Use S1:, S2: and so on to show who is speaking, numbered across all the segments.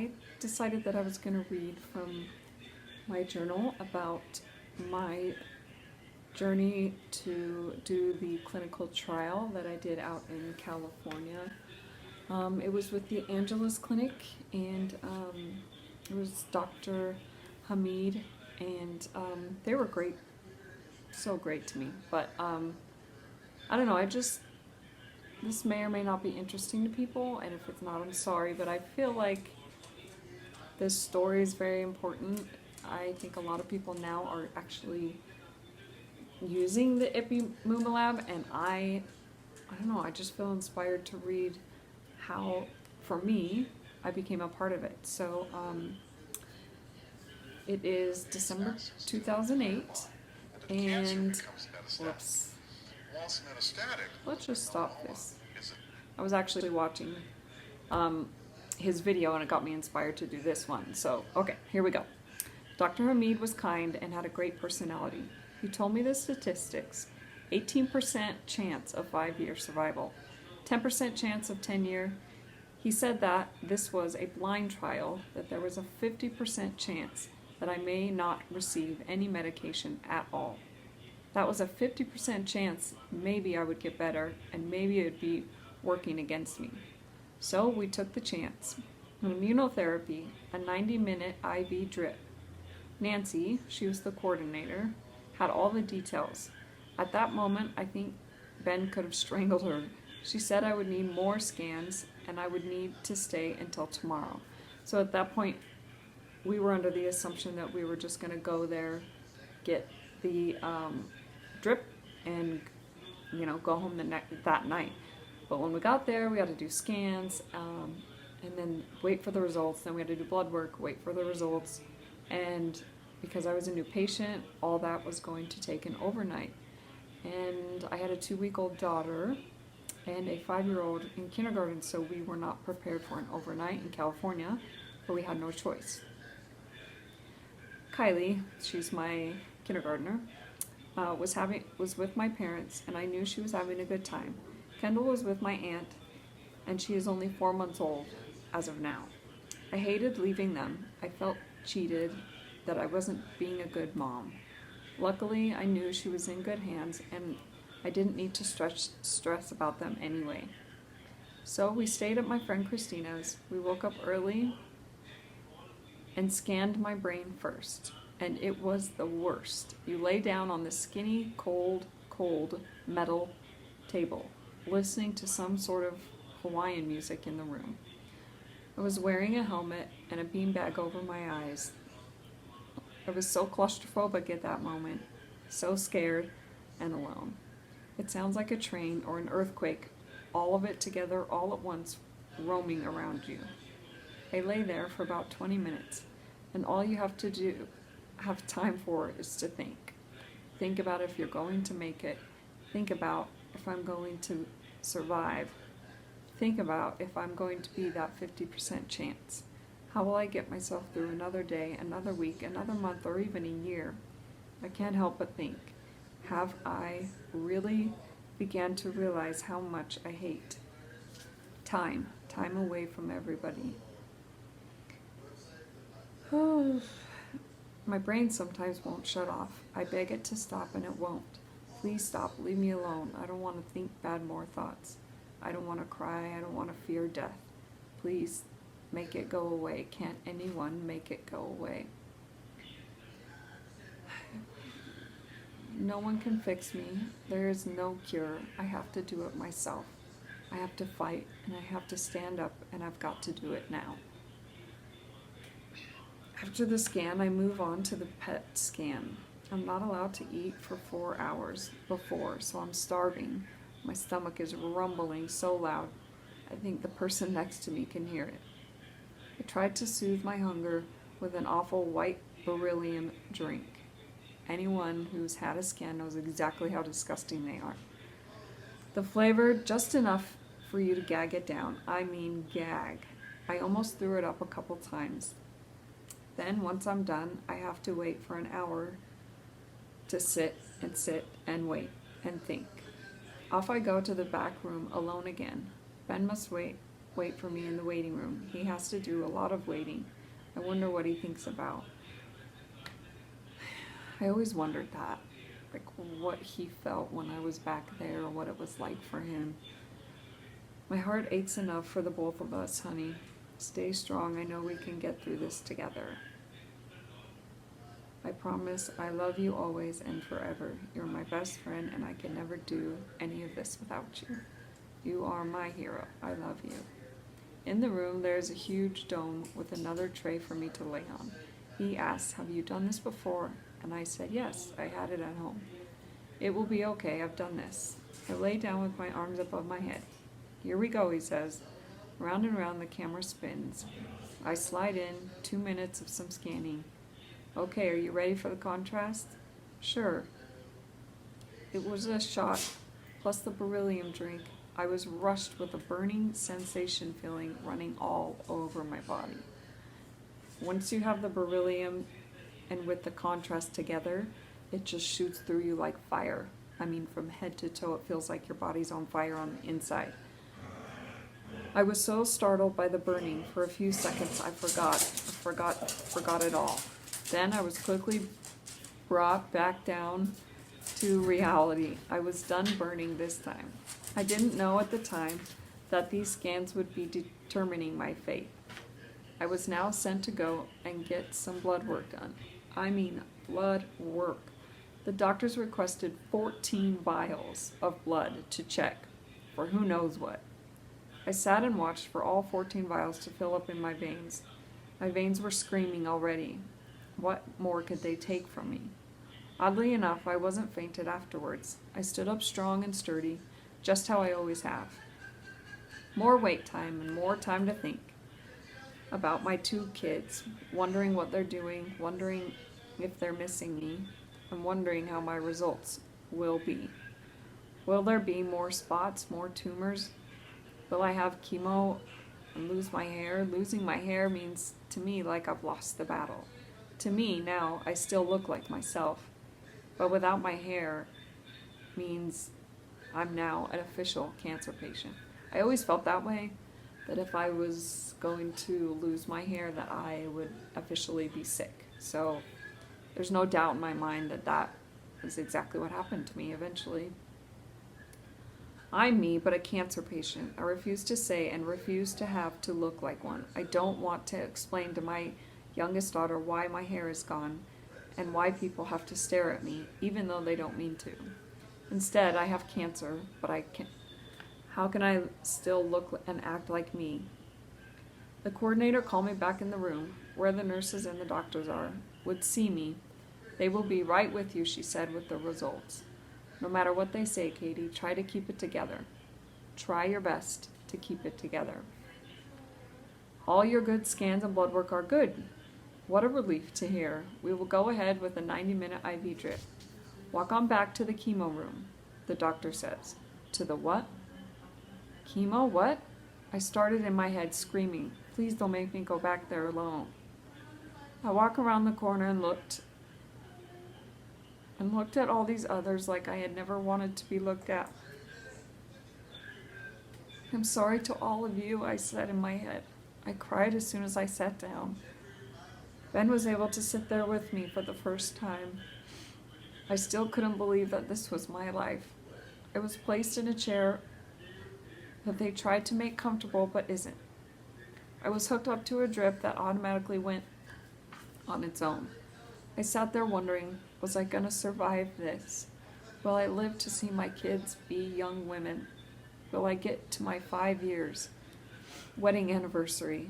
S1: I decided that I was going to read from my journal about my journey to do the clinical trial that I did out in California. It was with the Angeles Clinic, and it was Dr. Hamid, and they were great, so great to me. But I don't know, this may or may not be interesting to people, and if it's not, I'm sorry, but I feel like this story is very important. I think a lot of people now are actually using the Ipilimumab, and I don't know, I just feel inspired to read how, for me, I became a part of it. So it is December 2008, and whoops. Let's just stop this. I was actually watching his video, and it got me inspired to do this one. So, okay, here we go. Dr. Hamid was kind and had a great personality. He told me the statistics: 18% chance of 5-year survival, 10% chance of 10-year. He said that this was a blind trial, that there was a 50% chance that I may not receive any medication at all. That was a 50% chance maybe I would get better, and maybe it would be working against me. So we took the chance. An immunotherapy, a 90-minute IV drip. Nancy, she was the coordinator, had all the details. At that moment, I think Ben could have strangled her. She said I would need more scans, and I would need to stay until tomorrow. So at that point, we were under the assumption that we were just going to go there, get the drip, and go home that night. But when we got there, we had to do scans, and then wait for the results. Then we had to do blood work, wait for the results, and because I was a new patient, all that was going to take an overnight. And I had a 2-week-old daughter and a 5-year-old in kindergarten, so we were not prepared for an overnight in California, but we had no choice. Kylie, she's my kindergartner, was with my parents, and I knew she was having a good time. Kendall was with my aunt, and she is only 4 months old as of now. I hated leaving them. I felt cheated, that I wasn't being a good mom. Luckily, I knew she was in good hands, and I didn't need to stress about them anyway. So we stayed at my friend Christina's. We woke up early and scanned my brain first, and it was the worst. You lay down on the skinny, cold metal table, listening to some sort of Hawaiian music in the room. I was wearing a helmet and a beanbag over my eyes. I was so claustrophobic at that moment, so scared and alone. It sounds like a train or an earthquake, all of it together all at once, roaming around you. I lay there for about 20 minutes, and all you have time for is to think. Think about if you're going to make it. Think about if I'm going to survive. Think about if I'm going to be that 50% chance. How will I get myself through another day, another week, another month, or even a year? I can't help but think, have I really began to realize how much I hate time away from everybody? Oh, my brain sometimes won't shut off. I beg it to stop, and it won't. Please stop, leave me alone. I don't want to think more thoughts. I don't want to cry, I don't want to fear death. Please, make it go away. Can't anyone make it go away? No one can fix me. There is no cure. I have to do it myself. I have to fight, and I have to stand up, and I've got to do it now. After the scan, I move on to the PET scan. I'm not allowed to eat for 4 hours before, so I'm starving. My stomach is rumbling so loud, I think the person next to me can hear it. I tried to soothe my hunger with an awful white beryllium drink. Anyone who's had a scan knows exactly how disgusting they are. The flavor, just enough for you to gag it down. I mean gag. I almost threw it up a couple times. Then, once I'm done, I have to wait for an hour to sit and wait and think. Off I go to the back room alone again. Ben must wait wait for me in the waiting room. He has to do a lot of waiting. I wonder what he thinks about. I always wondered that, like what he felt when I was back there, or what it was like for him. My heart aches enough for the both of us, honey. Stay strong. I know we can get through this together. I promise I love you always and forever. You're my best friend, and I can never do any of this without you. You are my hero. I love you. In the room, there is a huge dome with another tray for me to lay on. He asks, have you done this before? And I said, yes, I had it at home. It will be okay. I've done this. I lay down with my arms above my head. Here we go, he says. Round and round the camera spins. I slide in, 2 minutes of some scanning. Okay, are you ready for the contrast? Sure. It was a shot, plus the beryllium drink. I was rushed with a burning sensation feeling running all over my body. Once you have the beryllium and with the contrast together, it just shoots through you like fire. I mean, from head to toe, it feels like your body's on fire on the inside. I was so startled by the burning, for a few seconds I forgot it all. Then I was quickly brought back down to reality. I was done burning this time. I didn't know at the time that these scans would be determining my fate. I was now sent to go and get some blood work done. I mean, blood work. The doctors requested 14 vials of blood to check for who knows what. I sat and watched for all 14 vials to fill up in my veins. My veins were screaming already. What more could they take from me? Oddly enough, I wasn't fainted afterwards. I stood up strong and sturdy, just how I always have. More wait time and more time to think about my 2 kids, wondering what they're doing, wondering if they're missing me, and wondering how my results will be. Will there be more spots, more tumors? Will I have chemo and lose my hair? Losing my hair means to me like I've lost the battle. To me now, I still look like myself, but without my hair means I'm now an official cancer patient. I always felt that way, that if I was going to lose my hair, that I would officially be sick. So there's no doubt in my mind that that is exactly what happened to me eventually. I'm me, but a cancer patient. I refuse to say and refuse to have to look like one. I don't want to explain to my youngest daughter why my hair is gone and why people have to stare at me, even though they don't mean to. Instead, I have cancer, but how can I still look and act like me? The coordinator called me back in the room, where the nurses and the doctors would see me. They will be right with you, she said, with the results. No matter what they say, Katie, try to keep it together. Try your best to keep it together. All your good scans and blood work are good. What a relief to hear. We will go ahead with a 90-minute IV drip. Walk on back to the chemo room, the doctor says. To the what? Chemo, what? I started in my head screaming, please don't make me go back there alone. I walked around the corner and looked at all these others like I had never wanted to be looked at. I'm sorry to all of you, I said in my head. I cried as soon as I sat down. Ben was able to sit there with me for the first time. I still couldn't believe that this was my life. I was placed in a chair that they tried to make comfortable but isn't. I was hooked up to a drip that automatically went on its own. I sat there wondering, was I gonna survive this? Will I live to see my kids be young women? Will I get to my 5 years wedding anniversary?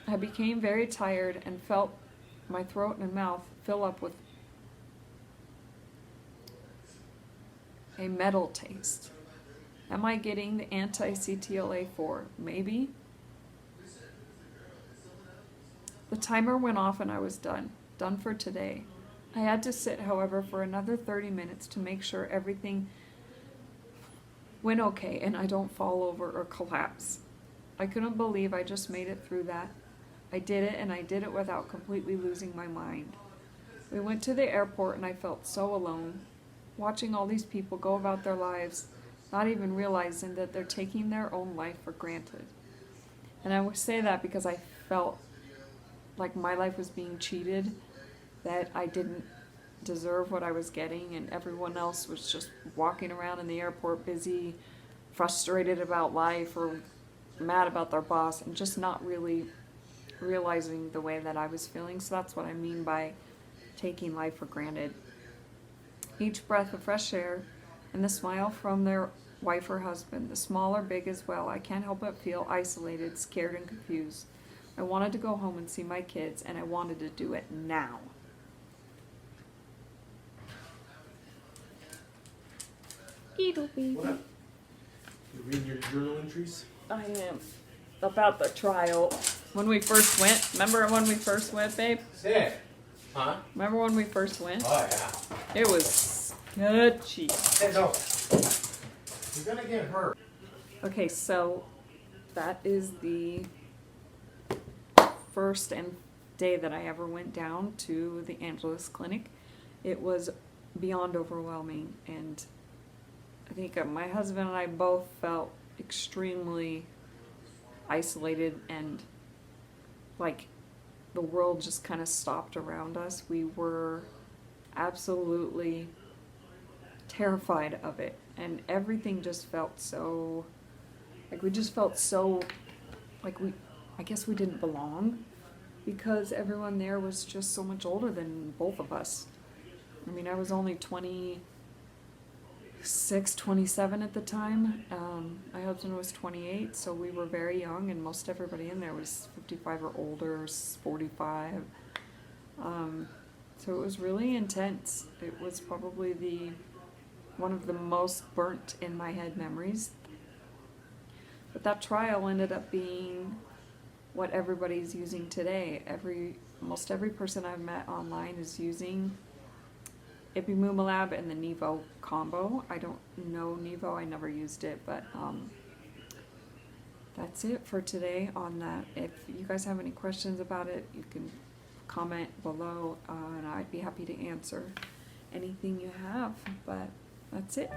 S1: I became very tired and felt my throat and mouth fill up with a metal taste. Am I getting the anti-CTLA4? Maybe. The timer went off and I was done for today. I had to sit, however, for another 30 minutes to make sure everything went okay and I don't fall over or collapse. I couldn't believe I just made it through that. I did it, and I did it without completely losing my mind. We went to the airport and I felt so alone, watching all these people go about their lives, not even realizing that they're taking their own life for granted. And I would say that because I felt like my life was being cheated, that I didn't deserve what I was getting, and everyone else was just walking around in the airport busy, frustrated about life or mad about their boss, and just not really realizing the way that I was feeling. So that's what I mean by taking life for granted. Each breath of fresh air and the smile from their wife or husband, the small or big as well, I can't help but feel isolated, scared, and confused. I wanted to go home and see my kids, and I wanted to do it now. What up?
S2: You reading your journal entries?
S1: I am. About the trial. When we first went, remember when we first went, babe?
S2: Sick. Huh?
S1: Remember when we first went?
S2: Oh, yeah.
S1: It was sketchy.
S2: Hey, no. You're gonna get hurt.
S1: Okay, so that is the first day that I ever went down to the Angeles clinic. It was beyond overwhelming, and I think my husband and I both felt extremely isolated, and like the world just kind of stopped around us. We were absolutely terrified of it, and everything just felt so, like we just felt so, like I guess we didn't belong, because everyone there was just so much older than both of us. I mean, I was only 26, 27 at the time. My husband was 28, so we were very young, and most everybody in there was 55 or older, 45. So it was really intense. It was probably one of the most burnt in my head memories. But that trial ended up being what everybody's using today. Almost every person I've met online is using ipilimumab and the Nivo combo. I don't know Nivo, I never used it, but that's it for today on that. If you guys have any questions about it, you can comment below, and I'd be happy to answer anything you have, but that's it.